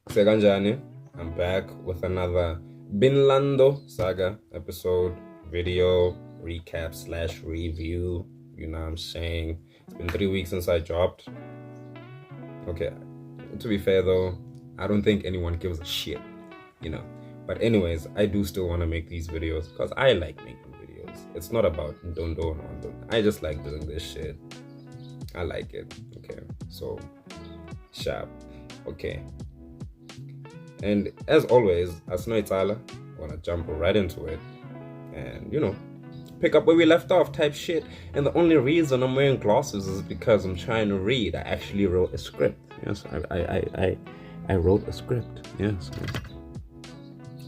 Seganjani, I'm back with another Vinland Saga episode, video, recap / review. You know what I'm saying? It's been 3 weeks since I dropped. Okay, to be fair though, I don't think anyone gives a shit, you know. But anyways, I do still want to make these videos because I like making videos. It's not about don't. I just like doing this shit. I like it. Okay, so sharp. Okay. And as always, as no Itala, I want to jump right into it and, you know, pick up where we left off type shit. And the only reason I'm wearing glasses is because I'm trying to read. I actually wrote a script. Yes, I wrote a script. Yes.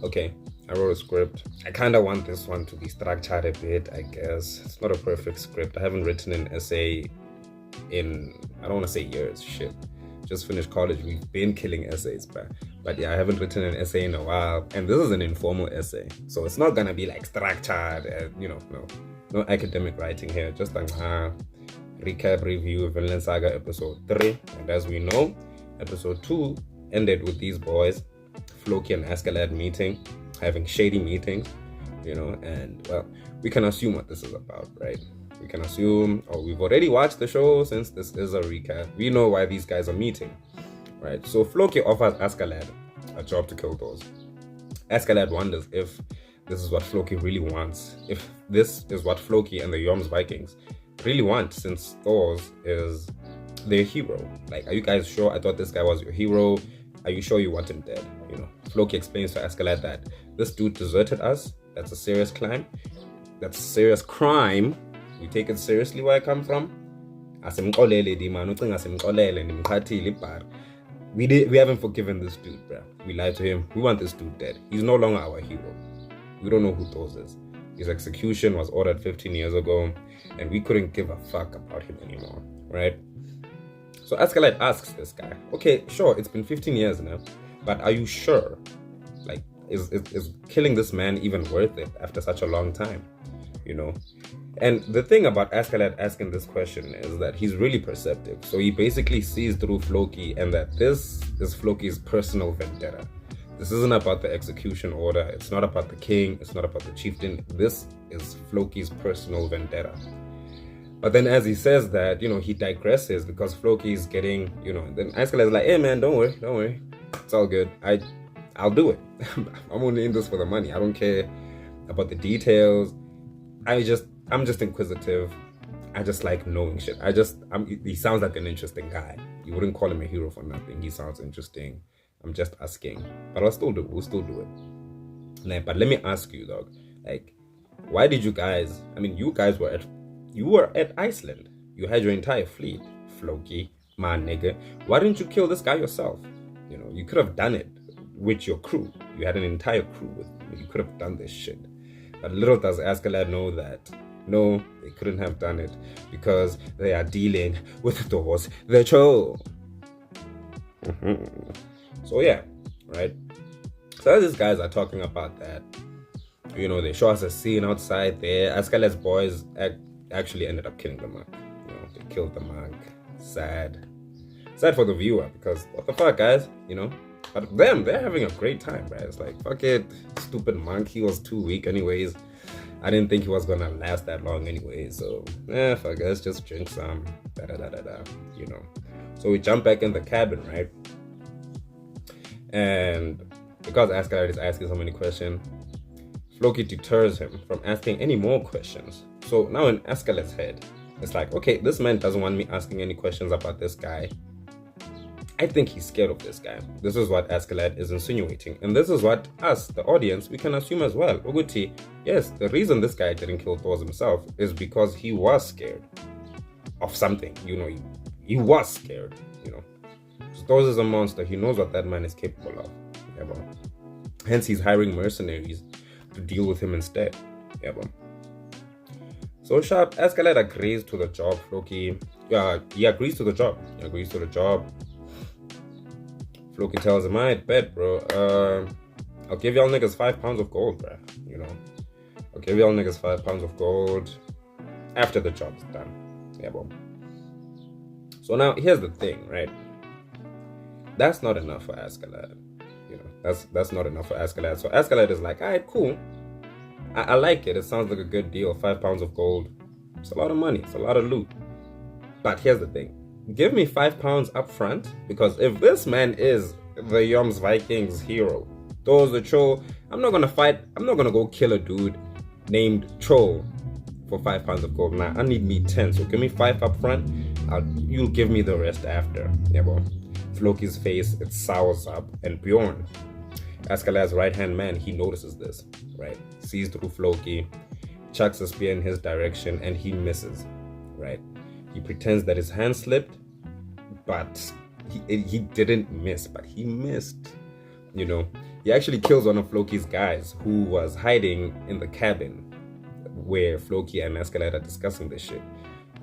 Okay, I wrote a script. I kind of want this one to be structured a bit, I guess. It's not a perfect script. I haven't written an essay in, I don't want to say years, shit. Just finished college. We've been killing essays, but yeah, I haven't written an essay in a while, and this is an informal essay, so it's not gonna be like structured, you know, no academic writing here. Just like recap review of Vinland Saga episode 3, and as we know, episode 2 ended with these boys, Floki and Askeladd meeting, having shady meetings, you know, and well, we can assume what this is about, right? We can assume, or we've already watched the show since this is a recap. We know why these guys are meeting, right? So Floki offers Askeladd a job to kill Thors. Askeladd wonders if this is what Floki really wants. If this is what Floki and the Yorms Vikings really want, since Thors is their hero. Like, are you guys sure? I thought this guy was your hero. Are you sure you want him dead? You know, Floki explains to Askeladd that this dude deserted us. That's a serious crime. That's a serious crime. We take it seriously where I come from. We haven't forgiven this dude, bro. We lied to him. We want this dude dead. He's no longer our hero. We don't know who Thors is. His execution was ordered 15 years ago, and we couldn't give a fuck about him anymore, right? So Askeladd asks this guy, okay, sure, it's been 15 years now, but are you sure? Like, is killing this man even worth it after such a long time? You know? And the thing about Askeladd asking this question is that he's really perceptive. So he basically sees through Floki, and that this is Floki's personal vendetta. This isn't about the execution order. It's not about the king. It's not about the chieftain. This is Floki's personal vendetta. But then as he says that, you know, he digresses because Floki is getting, you know, then Askeladd is like, hey man, don't worry. It's all good. I'll do it. I'm only in this for the money. I don't care about the details. I'm just inquisitive. I just like knowing shit. He sounds like an interesting guy. You wouldn't call him a hero for nothing. He sounds interesting. I'm just asking. But we'll still do it. Like, but let me ask you, dog. Like, why did you guys, I mean, you were at Iceland. You had your entire fleet. Floki, my nigga. Why didn't you kill this guy yourself? You know, you could have done it with your crew. You had an entire crew with you. You could have done this shit. But little does Askeladd know that no, they couldn't have done it because they are dealing with Thors the Troll. So yeah, right? So as these guys are talking about that, you know, they show us a scene outside there. Askeladd's boys actually ended up killing the monk. You know, they killed the monk. Sad for the viewer because what the fuck, guys? You know, but they're having a great time, right? It's like, fuck it, stupid monk. He was too weak, anyways. I didn't think he was gonna last that long anyway, so fuck, let's just drink some, you know. So we jump back in the cabin, right? And because Askeladd is asking so many questions, Floki deters him from asking any more questions. So now in Askeladd's head, it's like, okay, this man doesn't want me asking any questions about this guy. I think he's scared of this guy. This is what Askeladd is insinuating. And this is what us, the audience, we can assume as well. Uguti, yes, the reason this guy didn't kill Thors himself is because he was scared of something. You know, he was scared, you know. Thors is a monster. He knows what that man is capable of. Yeah, bro. Hence, he's hiring mercenaries to deal with him instead. Yeah, bro. So sharp, Askeladd agrees to the job, Floki. Yeah, he agrees to the job. Floki tells him, I bet, bro. I'll give y'all niggas 5 pounds of gold, bro. You know, I'll give y'all niggas 5 pounds of gold. after the job is done. Yeah, bro. So now here's the thing, right? That's not enough for Askeladd. You know, that's not enough for Askeladd. So Askeladd is like, all right, cool. I like it. It sounds like a good deal. 5 pounds of gold. It's a lot of money. It's a lot of loot. But here's the thing. Give me 5 pounds up front, because if this man is the Yoms Vikings hero, those the troll, I'm not gonna fight. I'm not gonna go kill a dude named Troll for 5 pounds of gold. Nah, I need me 10. So give me 5 up front. You'll give me the rest after. Yeah, bro. Floki's face, it sours up, and Bjorn, Askeladd's right-hand man, he notices this, right? Sees through Floki, chucks a spear in his direction, and he misses, right? He pretends that his hand slipped, but he didn't miss, but he missed. You know, he actually kills one of Floki's guys who was hiding in the cabin where Floki and Askeladd are discussing this shit.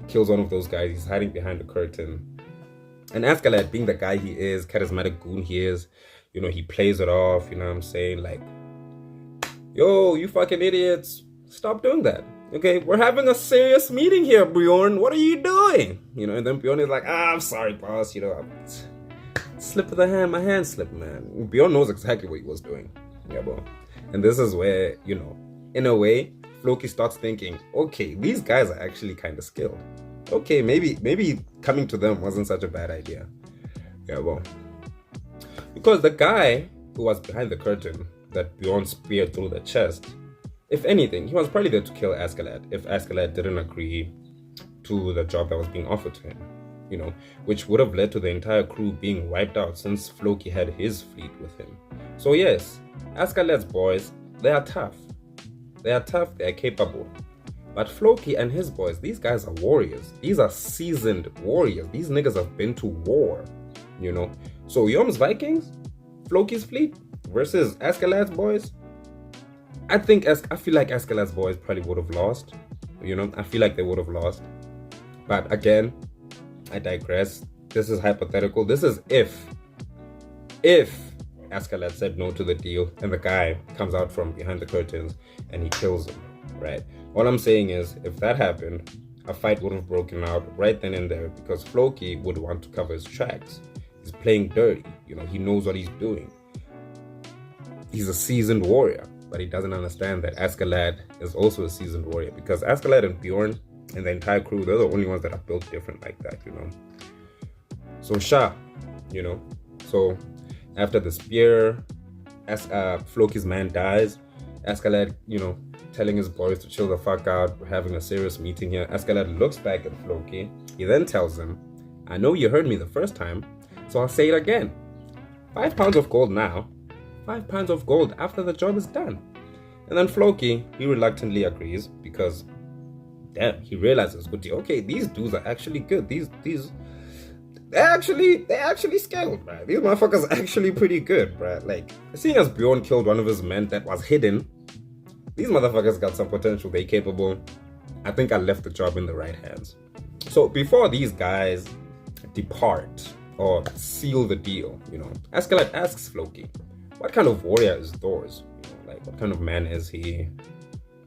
He kills one of those guys. He's hiding behind the curtain. And Askeladd, being the guy he is, charismatic goon he is, you know, he plays it off, you know what I'm saying? Like, yo, you fucking idiots, stop doing that. Okay, we're having a serious meeting here, Bjorn. What are you doing? You know, and then Bjorn is like, I'm sorry, boss. You know, slip of the hand, my hand slipped, man. Bjorn knows exactly what he was doing. Yeah, bro. And this is where, you know, in a way, Floki starts thinking, okay, these guys are actually kind of skilled. Okay, maybe coming to them wasn't such a bad idea. Yeah, well, because the guy who was behind the curtain that Bjorn speared through the chest, if anything, he was probably there to kill Askeladd if Askeladd didn't agree to the job that was being offered to him, you know, which would have led to the entire crew being wiped out since Floki had his fleet with him. So yes, Askeladd's boys, they are tough. They are tough, they are capable. But Floki and his boys, these guys are warriors. These are seasoned warriors. These niggas have been to war, you know. So Yom's Vikings, Floki's fleet versus Askeladd's boys, I feel like Askeladd's boys probably would have lost. You know, I feel like they would have lost. But again, I digress. This is hypothetical. This is if Askeladd said no to the deal and the guy comes out from behind the curtains and he kills him, right? All I'm saying is, if that happened, a fight would have broken out right then and there, because Floki would want to cover his tracks. He's playing dirty, you know, he knows what he's doing. He's a seasoned warrior, but he doesn't understand that Askeladd is also a seasoned warrior, because Askeladd and Bjorn and the entire crew, they're the only ones that are built different like that, you know. So Shah, you know, so after the spear, Floki's man dies, Askeladd, you know, telling his boys to chill the fuck out. We're having a serious meeting here. Askeladd looks back at Floki. He then tells him, I know you heard me the first time, so I'll say it again. 5 pounds of gold now. 5 pounds of gold after the job is done. And then Floki, he reluctantly agrees, because damn, he realizes, okay, these dudes are actually good. They're actually skilled, right? These motherfuckers are actually pretty good, right? Like, seeing as Bjorn killed one of his men that was hidden, these motherfuckers got some potential. They capable. I think I left the job in the right hands. So before these guys depart or seal the deal, you know, Askeladd asks Floki, what kind of warrior is Thor's? You know, like, what kind of man is he?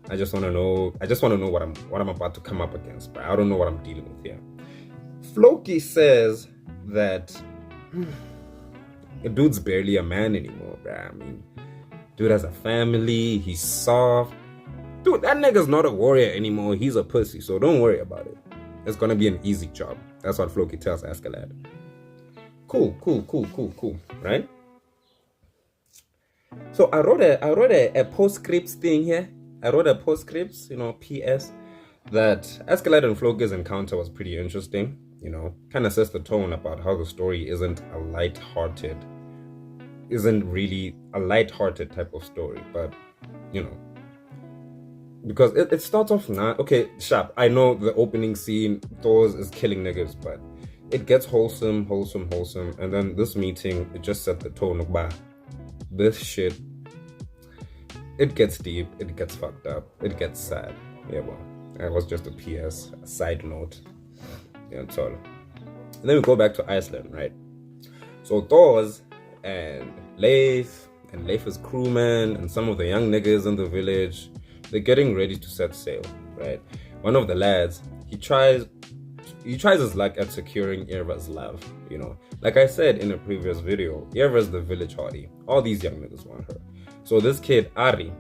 I just want to know what I'm about to come up against, but I don't know what I'm dealing with here. Floki says that the dude's barely a man anymore, bruh. I mean, dude has a family, he's soft. Dude, that nigga's not a warrior anymore, he's a pussy, so don't worry about it. It's gonna be an easy job. That's what Floki tells Askeladd. Cool, right? So I wrote a postscripts thing here. I wrote a postscripts, you know, PS, that Askeladd and Floki's encounter was pretty interesting. You know, kind of sets the tone about how the story isn't really a light-hearted type of story, but you know, because it starts off now. Okay, sharp. I know the opening scene, Thor is killing niggas, but it gets wholesome, and then this meeting, it just set the tone of, bah, this shit, it gets deep, it gets fucked up, it gets sad. Yeah, well, that was just a PS, a side note. Yeah, that's all. And then we go back to Iceland, right? So Thor's and Leif's crewmen and some of the young niggas in the village, they're getting ready to set sail, right? one of the lads, he tries his luck at securing Irva's love, you know. Like I said in a previous video, Irva's the village hottie. All these young niggas want her. So this kid, Ari,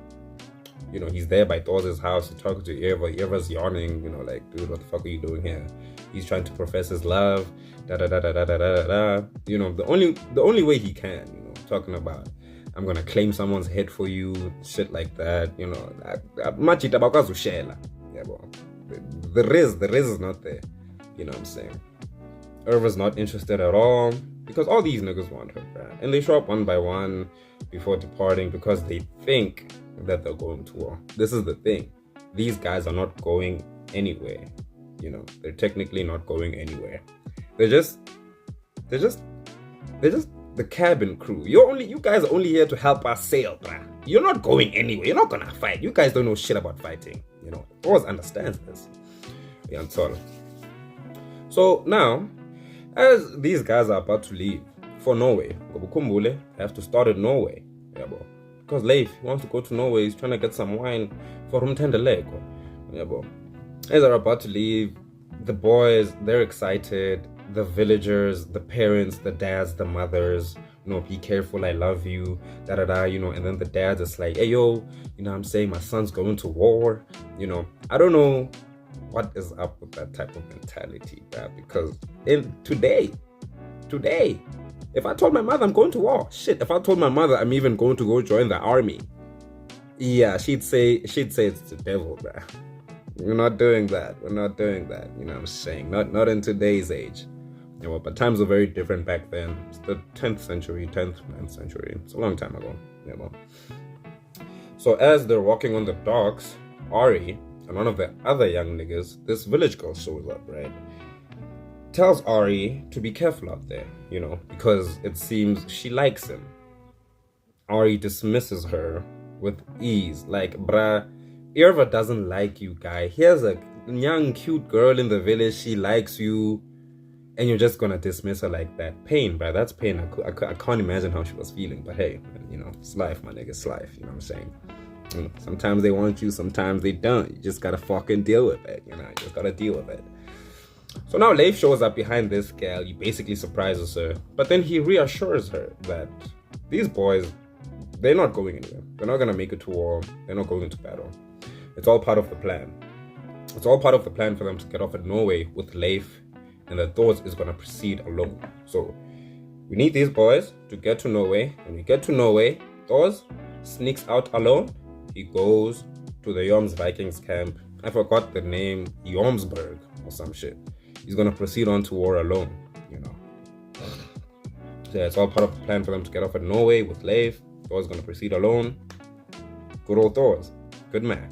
you know, he's there by Thor's house, he's talking to Irva. Irva's yawning, you know, like, dude, what the fuck are you doing here? He's trying to profess his love, da da da da da da da da. You know, the only way he can, you know, talking about, I'm gonna claim someone's head for you, shit like that, you know. The riz is not there. You know what I'm saying? Irva's not interested at all because all these niggas want her, bruh. And they show up one by one before departing because they think that they're going to war. This is the thing. These guys are not going anywhere. You know, they're technically not going anywhere. They're just the cabin crew. You guys are only here to help us sail, bruh. You're not going anywhere. You're not gonna fight. You guys don't know shit about fighting. You know, Thor understands this. Yeah, I'm sorry. So now, as these guys are about to leave for Norway, they have to start in Norway. Yeah, bro. Because Leif wants to go to Norway. He's trying to get some wine for Rumtendelek. Yeah, bro. As they're about to leave, the boys, they're excited. The villagers, the parents, the dads, the mothers, you know, be careful, I love you, da da da, you know. And then the dads is like, hey yo, you know what I'm saying, my son's going to war. You know, I don't know what is up with that type of mentality, bruh, because today, if I told my mother I'm going to war, shit, if I told my mother I'm even going to go join the army, yeah, she'd say it's the devil, bruh. We're not doing that. You know what I'm saying? Not in today's age. You know, but times were very different back then. It's the 9th century. It's a long time ago. You know. So as they're walking on the docks, Ari and one of the other young niggas, this village girl shows up, right? Tells Ari to be careful out there, you know, because it seems she likes him. Ari dismisses her with ease, like, bruh, Irva doesn't like you, guy. Here's a young, cute girl in the village, she likes you, and you're just gonna dismiss her like that. Pain, bruh, that's pain. I can't imagine how she was feeling, but hey, you know, it's life, my nigga, it's life, you know what I'm saying? You know, sometimes they want you, sometimes they don't. You just gotta fucking deal with it, you know, you just gotta deal with it. So now Leif shows up behind this girl. He basically surprises her, but then he reassures her that these boys, they're not going anywhere. They're not gonna make it to war. They're not going into battle. It's all part of the plan. It's all part of the plan for them to get off at Norway with Leif, and that Thor is gonna proceed alone. So we need these boys to get to Norway. When we get to Norway, Thor sneaks out alone. He goes to the Joms Vikings camp. I forgot the name, Jomsburg or some shit. He's gonna proceed on to war alone, you know. So yeah, it's all part of the plan for them to get off at Norway with Leif. Thor's gonna proceed alone. Good old Thor's. Good man.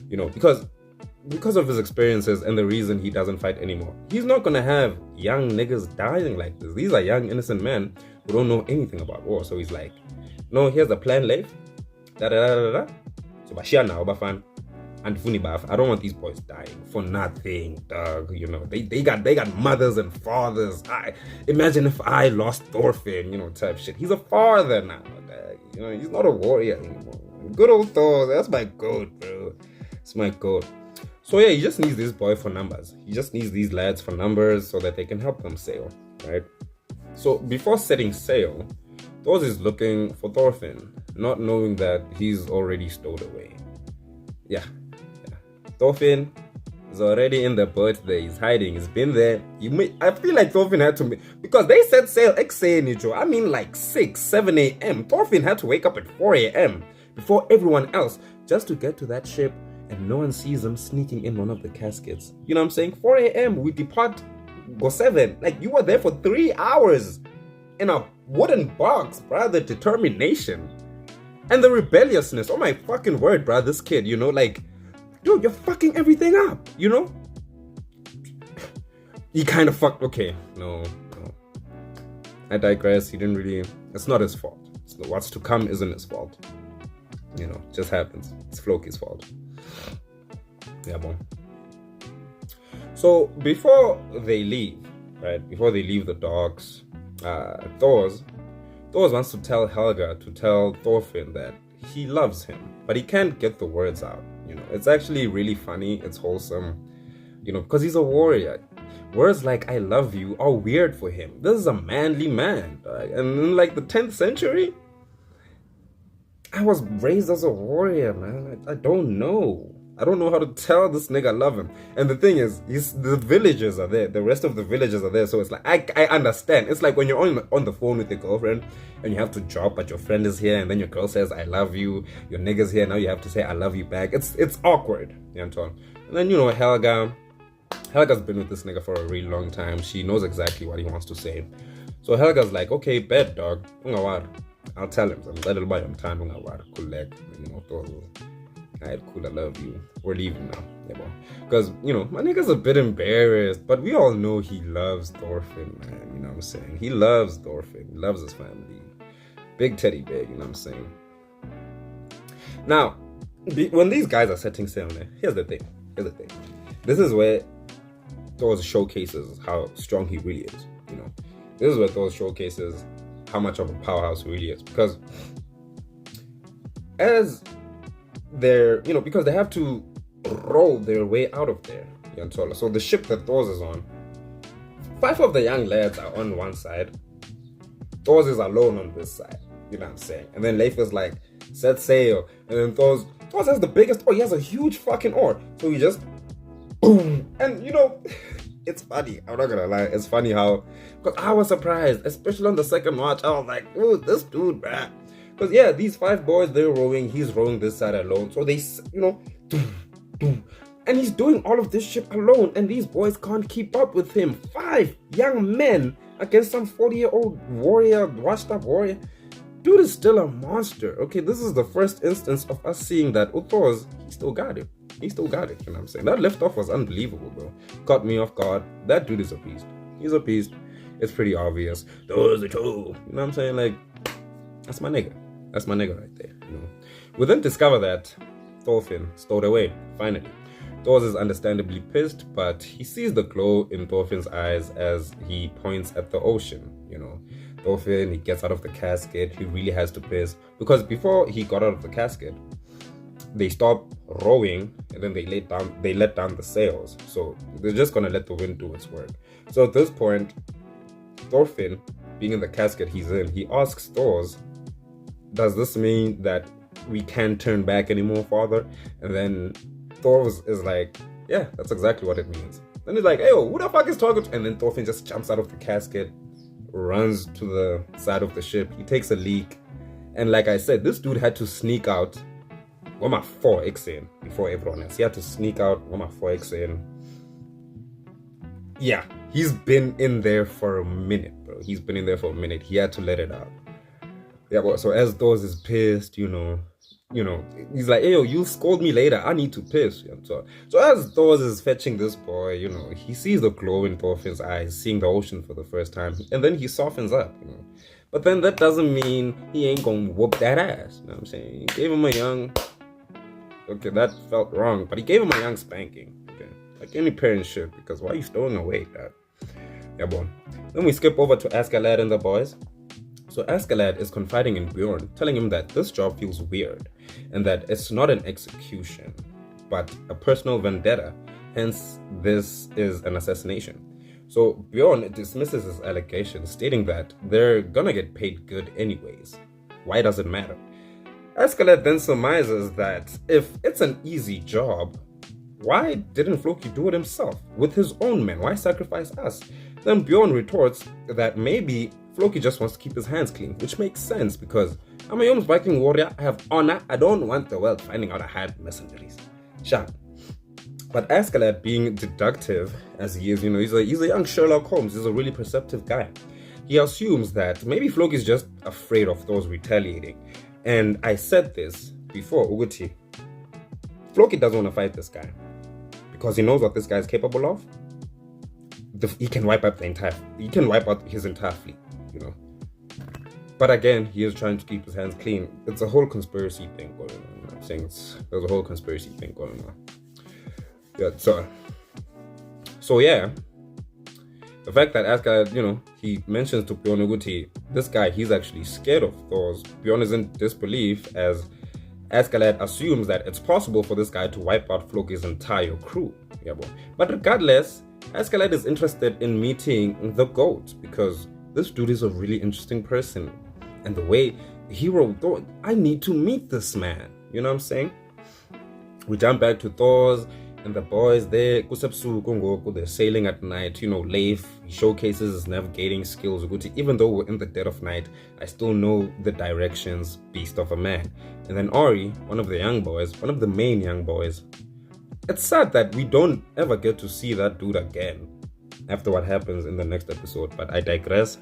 You know, because of his experiences and the reason he doesn't fight anymore. He's not gonna have young niggas dying like this. These are young, innocent men who don't know anything about war. So he's like, no, here's the plan, Leif. Da da da da da. So Bashia now, Bafan. And Funibaf, I don't want these boys dying for nothing, dog. You know, they got mothers and fathers. Imagine if I lost Thorfinn, you know, type shit. He's a father now, dog. You know, he's not a warrior anymore. Good old Thor, that's my goat, bro. It's my goat. So yeah, he just needs this boy for numbers. He just needs these lads for numbers so that they can help them sail, right? So before setting sail, Thor is looking for Thorfinn, not knowing that he's already stowed away. Yeah. Thorfinn is already in the boat there. He's hiding. He's been there. I feel like Thorfinn had to... Because they set sail I mean like 6, 7 a.m. Thorfinn had to wake up at 4 a.m. before everyone else just to get to that ship and no one sees him sneaking in one of the caskets. You know what I'm saying? 4 a.m. we depart, go 7. Like, you were there for 3 hours in a wooden box, bruh. The determination and the rebelliousness. Oh my fucking word, bruh. This kid, you know, like... Dude, you're fucking everything up, you know? He kind of fucked... Okay, no. I digress. He didn't really... It's not his fault. What's to come isn't his fault. You know, it just happens. It's Floki's fault. Yeah, boom. So, before they leave, right? Before they leave the docks, Thor wants to tell Helga to tell Thorfinn that he loves him. But he can't get the words out. It's actually really funny. It's wholesome, because he's a warrior. Words like "I love you" are weird for him. This is a manly man, right? And in like the 10th century, I was raised as a warrior, man. I don't know. I don't know how to tell this nigga I love him. And the thing is, the villagers are there. The rest of the villagers are there. So it's like, I understand. It's like when you're on the phone with your girlfriend and you have to drop, but your friend is here and then your girl says, "I love you." Your nigga's here. Now you have to say, "I love you" back. It's awkward. You know. And then, Helga's been with this nigga for a really long time. She knows exactly what he wants to say. So Helga's like, "Okay, bet, dog. I'll tell him. I'm time. Alright, cool, I love you. We're leaving now. Because, my nigga's a bit embarrassed, but we all know he loves Thorfinn, man. You know what I'm saying? He loves Thorfinn. He loves his family. Big teddy bear, you know what I'm saying? Now, when these guys are setting sail, here's the thing. This is where Thor showcases how strong he really is, This is where Thor showcases how much of a powerhouse he really is. Because because they have to roll their way out of there. So the ship that Thor is on, 5 of the young lads are on one side. Thor is alone on this side. You know what I'm saying? And then Leif is like, "Set sail." And then Thor has the biggest oar. He has a huge fucking oar. So he just boom. And it's funny. I'm not gonna lie. It's funny how, because I was surprised, especially on the second watch. I was like, "Ooh, this dude, man." Because these 5 boys, they're rowing. He's rowing this side alone. So they, and he's doing all of this shit alone. And these boys can't keep up with him. 5 young men against some 40-year-old warrior, washed up warrior. Dude is still a monster. Okay, this is the first instance of us seeing that Thor's, he still got it. You know what I'm saying? That liftoff was unbelievable, bro. Caught me off guard. That dude is a beast. He's a beast. It's pretty obvious. Those are two. You know what I'm saying? Like, that's my nigga. That's my nigga right there, We then discover that Thorfinn stowed away, finally. Thor is understandably pissed, but he sees the glow in Thorfinn's eyes as he points at the ocean, Thorfinn, he gets out of the casket. He really has to piss. Because before he got out of the casket, they stopped rowing and then they let down the sails. So they're just going to let the wind do its work. So at this point, Thorfinn, being in the casket he's in, he asks Thor, "Does this mean that we can't turn back anymore, father?" And then Thor is like, "Yeah, that's exactly what it means." Then he's like, "Hey, who the fuck is talking?" And then Thorfinn just jumps out of the casket, runs to the side of the ship. He takes a leak. And like I said, this dude had to sneak out with my 4x in before everyone else. He had to sneak out with my 4x in. Yeah, he's been in there for a minute, bro. He had to let it out. Yeah, but so as Thor is pissed, he's like, "Hey, yo, you'll scold me later. I need to piss." So as Thor is fetching this boy, he sees the glow in Thorfinn's eyes, seeing the ocean for the first time, and then he softens up, But then that doesn't mean he ain't gonna whoop that ass. You know what I'm saying? He gave him a young... Okay, that felt wrong, but he gave him a young spanking. Okay, like any parent should, because why are you stowing away, Dad? Yeah, boy. Then we skip over to Askeladd and the boys. So Askeladd is confiding in Bjorn, telling him that this job feels weird and that it's not an execution, but a personal vendetta. Hence, this is an assassination. So Bjorn dismisses his allegation, stating that they're gonna get paid good anyways. Why does it matter? Askeladd then surmises that if it's an easy job, why didn't Floki do it himself with his own men? Why sacrifice us? Then Bjorn retorts that maybe Floki just wants to keep his hands clean, which makes sense because I'm a Yoms Viking warrior. I have honor. I don't want the world finding out I had mercenaries. Sure. But Askeladd, being deductive as he is, he's a young Sherlock Holmes. He's a really perceptive guy. He assumes that maybe Floki's just afraid of those retaliating. And I said this before, Uguti. Floki doesn't want to fight this guy because he knows what this guy is capable of. He can wipe out his entire fleet, But again, he is trying to keep his hands clean. It's a whole conspiracy thing going on. I'm saying there's a whole conspiracy thing going on. Yeah, so yeah. The fact that Askeladd, he mentions to Bjorn Uguti, this guy, he's actually scared of Thor. Bjorn is in disbelief as Askeladd assumes that it's possible for this guy to wipe out Floki's entire crew. Yeah, but regardless, Askeladd is interested in meeting the GOAT because this dude is a really interesting person. And the way the hero thought, I need to meet this man. You know what I'm saying? We jump back to Thor's and the boys there. They're sailing at night. You know, Leif showcases his navigating skills. Even though we're in the dead of night, I still know the directions, beast of a man. And then Ori, one of the main young boys. It's sad that we don't ever get to see that dude again after what happens in the next episode, but I digress.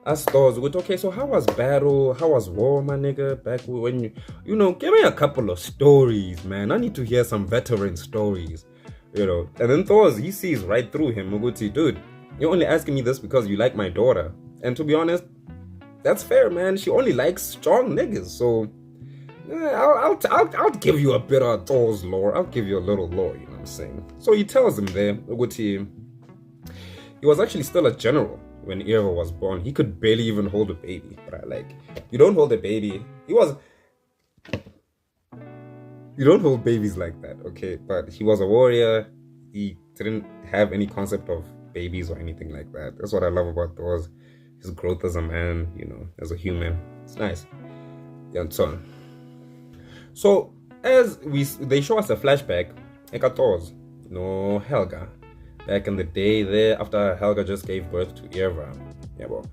As Thor's with, okay, so how was battle? How was war, my nigga? Back when you know, give me a couple of stories, man. I need to hear some veteran stories, you know. And then Thor's, he sees right through him. Muguti, dude, you're only asking me this because you like my daughter. And to be honest, that's fair, man. She only likes strong niggas, so I'll give you a bit of Thor's lore. I'll give you a little lore, you know what I'm saying? So he tells him there, Muguti, he was actually still a general when Eva was born. He could barely even hold a baby. But you don't hold a baby. You don't hold babies like that, okay? But he was a warrior. He didn't have any concept of babies or anything like that. That's what I love about Thor. His growth as a man, you know, as a human. It's nice. Yeah, and so on. So as they show us a flashback, Eka Thor's, no Helga. Back in the day there, after Helga just gave birth to Eva. Yeah, well,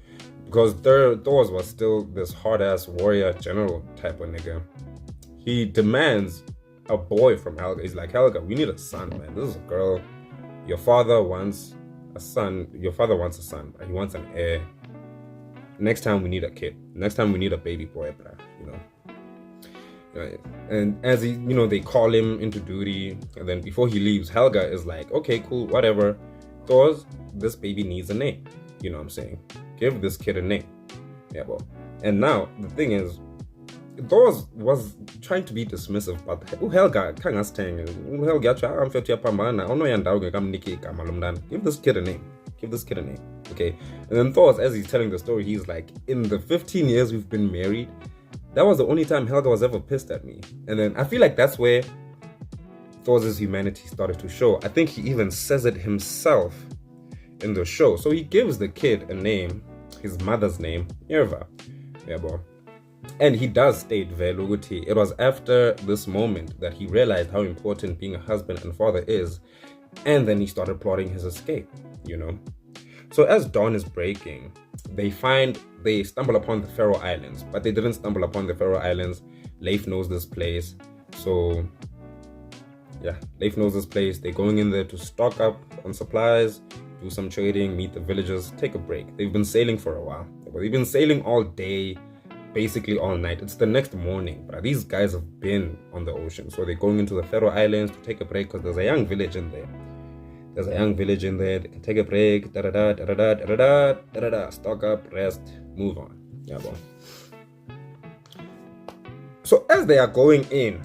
because Thor was still this hard-ass warrior general type of nigga. He demands a boy from Helga. He's like, Helga, we need a son, man. This is a girl. Your father wants a son. Your father wants a son. He wants an heir. Next time we need a kid. Next time we need a baby boy, bruh, you know. And as he, you know, they call him into duty, and then before he leaves, Helga is like, okay, cool, whatever. Thor's, this baby needs a name. You know what I'm saying? Give this kid a name. Yeah, well. And now, the thing is, Thor was trying to be dismissive, but Helga, give this kid a name. Give this kid a name. Okay? And then Thor, as he's telling the story, he's like, in the 15 years we've been married, that was the only time Helga was ever pissed at me. And then I feel like that's where Thor's humanity started to show. I think he even says it himself in the show. So he gives the kid a name, his mother's name, Eva. Yeah, bro. And he does state, Veluguti, it was after this moment that he realized how important being a husband and father is. And then he started plotting his escape, you know. So as dawn is breaking, they stumble upon the Faroe Islands, but they didn't stumble upon the Faroe Islands. Leif knows this place. So yeah, Leif knows this place. They're going in there to stock up on supplies, do some trading, meet the villagers, take a break. They've been sailing for a while. They've been sailing all day, basically all night. It's the next morning, but these guys have been on the ocean. So they're going into the Faroe Islands to take a break because there's a young village in there. They can take a break, stock up, rest, move on. Yeah, boy. So as they are going in,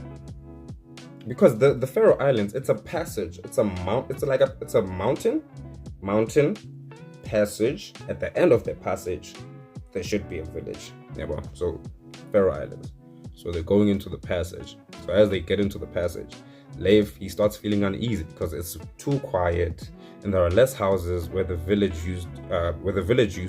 because the Faroe Islands, it's a passage, it's a mountain passage. At the end of the passage, there should be a village. Yeah, boy. So Faroe Islands. So they're going into the passage. So as they get into the passage, Leif, he starts feeling uneasy because it's too quiet and there are less houses where the village used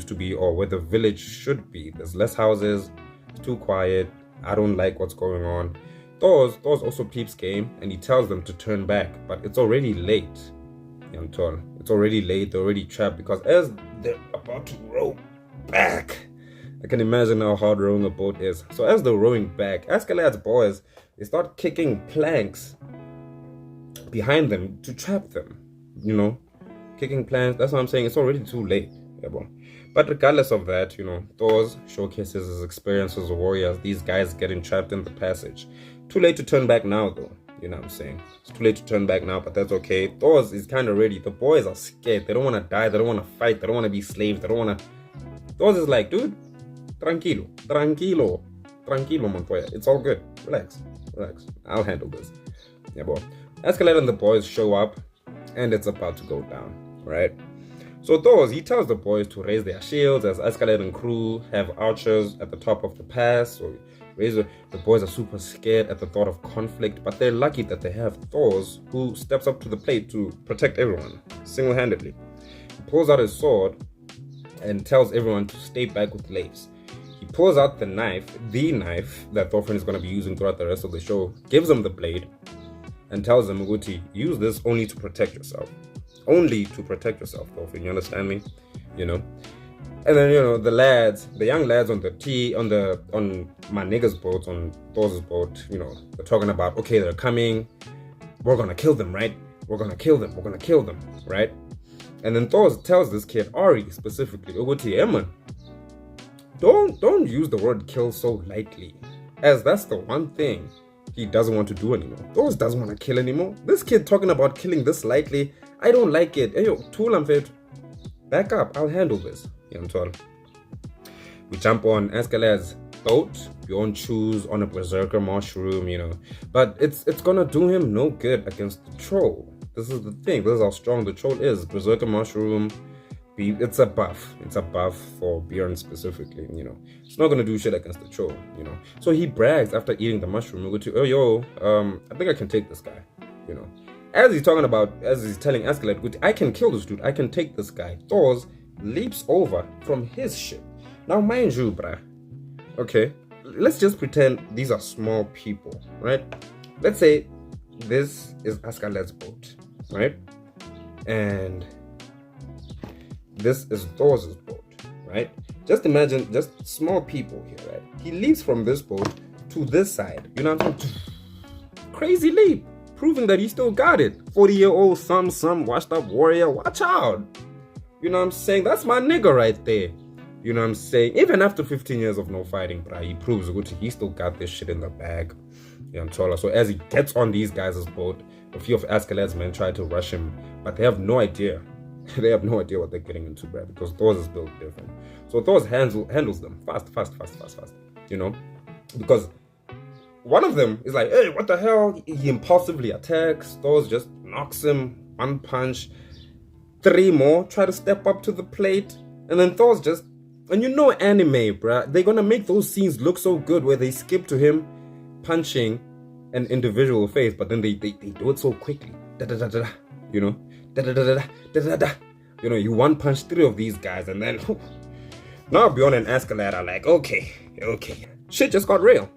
to be, or where the village should be. There's less houses, it's too quiet, I don't like what's going on. Thor's also peeps game and he tells them to turn back, but it's already late. It's already late, they're already trapped, because as they're about to row back, I can imagine how hard rowing a boat is. So as they're rowing back, Askeladd's boys, they start kicking planks behind them to trap them, you know, kicking planks. That's what I'm saying. It's already too late. Yeah, bro. But regardless of that, you know, Thor showcases his experience as a warrior. These guys getting trapped in the passage. Too late to turn back now, though. You know what I'm saying? It's too late to turn back now, but that's okay. Thor is kind of ready. The boys are scared. They don't want to die. They don't want to fight. They don't want to be slaves. They don't want to. Thor is like, dude, tranquilo, Montoya. It's all good. Relax. I'll handle this. Yeah, bro. Askeladd and the boys show up, and it's about to go down, right? So Thor, he tells the boys to raise their shields as Askeladd and crew have archers at the top of the pass. So The boys are super scared at the thought of conflict, but they're lucky that they have Thors, who steps up to the plate to protect everyone single-handedly. He pulls out his sword and tells everyone to stay back with Leif's. He pulls out the knife that Thorfinn is going to be using throughout the rest of the show, gives him the blade, and tells him, Uguti, use this only to protect yourself. Only to protect yourself, Thorfinn, you understand me? And then, the young lads on my nigga's boat, on Thor's boat, they're talking about, okay, they're coming, we're gonna kill them, right? We're gonna kill them, right? And then Thor tells this kid, Ari specifically, Uguti, Eman, don't use the word kill so lightly, as that's the one thing he doesn't want to do anymore. Thor doesn't want to kill anymore. This kid talking about killing this lightly, I don't like it. Hey, yo, Tulamfed, back up, I'll handle this. We jump on Askalad's boat. We won't choose on a berserker mushroom, but it's gonna do him no good against the troll. This is the thing. This is how strong the troll is. Berserker mushroom. It's a buff. It's a buff for Bjorn specifically. It's not gonna do shit against the troll. So he brags after eating the mushroom. We go to, I think I can take this guy. As he's telling Askeladd, I can kill this dude. I can take this guy. Thor's leaps over from his ship. Now, mind you, bruh, okay, let's just pretend these are small people, right? Let's say this is Askeladd's boat, right? And this is Thor's boat, right? Just imagine, just small people here, right? He leaps from this boat to this side, crazy leap, proving that he still got it. 40-year-old, some washed up warrior, watch out. You know what I'm saying? That's my nigga right there. You know what I'm saying? Even after 15 years of no fighting, bruh, he proves he still got this shit in the bag. So as he gets on these guys' boat, a few of Askeladd's men try to rush him, but they have no idea. They have no idea what they're getting into, bruh, because Thor's is built different. So Thor's handles them fast. Because one of them is like, hey, what the hell? He impulsively attacks. Thor's just knocks him, one punch. 3 more try to step up to the plate, and then Thor's just, and anime, bruh, they're gonna make those scenes look so good where they skip to him punching an individual face, but then they do it so quickly. You one punch 3 of these guys, and then now Bjorn and Askeladd are like, okay, shit just got real.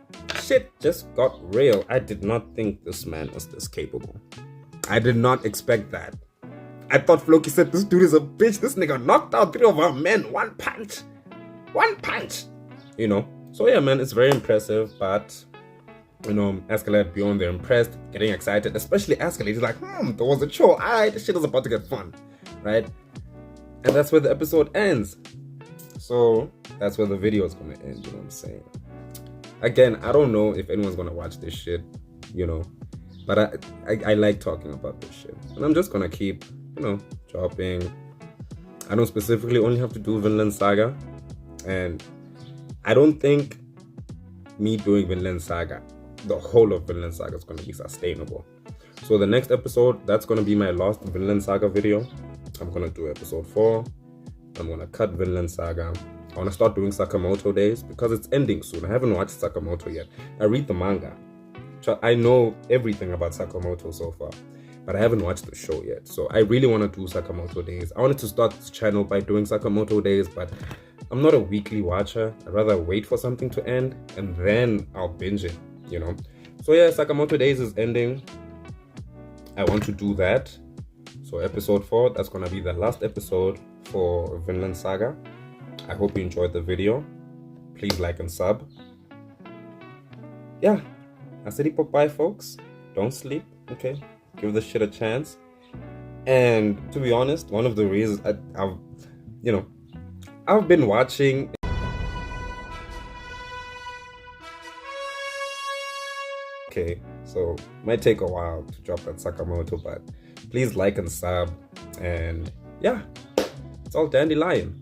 I did not think this man was this capable. I did not expect that. I thought Floki said this dude is a bitch. This nigga knocked out 3 of our men. One punch. So yeah, man, it's very impressive. But Askeladd, Bjorn, they're impressed, getting excited. Especially Askeladd. He's like, there was a troll. This shit is about to get fun, right? And that's where the episode ends. So that's where the video is gonna end. You know what I'm saying? Again, I don't know if anyone's gonna watch this shit. But I like talking about this shit, and I'm just gonna keep dropping. I don't specifically only have to do Vinland Saga, and I don't think me doing Vinland Saga, the whole of Vinland Saga, is going to be sustainable. So the next episode, that's going to be my last Vinland Saga video. I'm going to do episode 4. I'm going to cut Vinland Saga. I want to start doing Sakamoto Days because it's ending soon. I haven't watched Sakamoto yet. I read the manga. I know everything about Sakamoto so far, but I haven't watched the show yet. So I really want to do Sakamoto Days. I wanted to start this channel by doing Sakamoto Days, but I'm not a weekly watcher. I'd rather wait for something to end and then I'll binge it, So yeah, Sakamoto Days is ending. I want to do that. So episode 4, that's going to be the last episode for Vinland Saga. I hope you enjoyed the video. Please like and sub. Yeah. I said bye, folks. Don't sleep, okay? Give this shit a chance. And to be honest, one of the reasons I've been watching. Okay, so might take a while to drop that Sakamoto, but please like and sub. And yeah, it's all dandelion.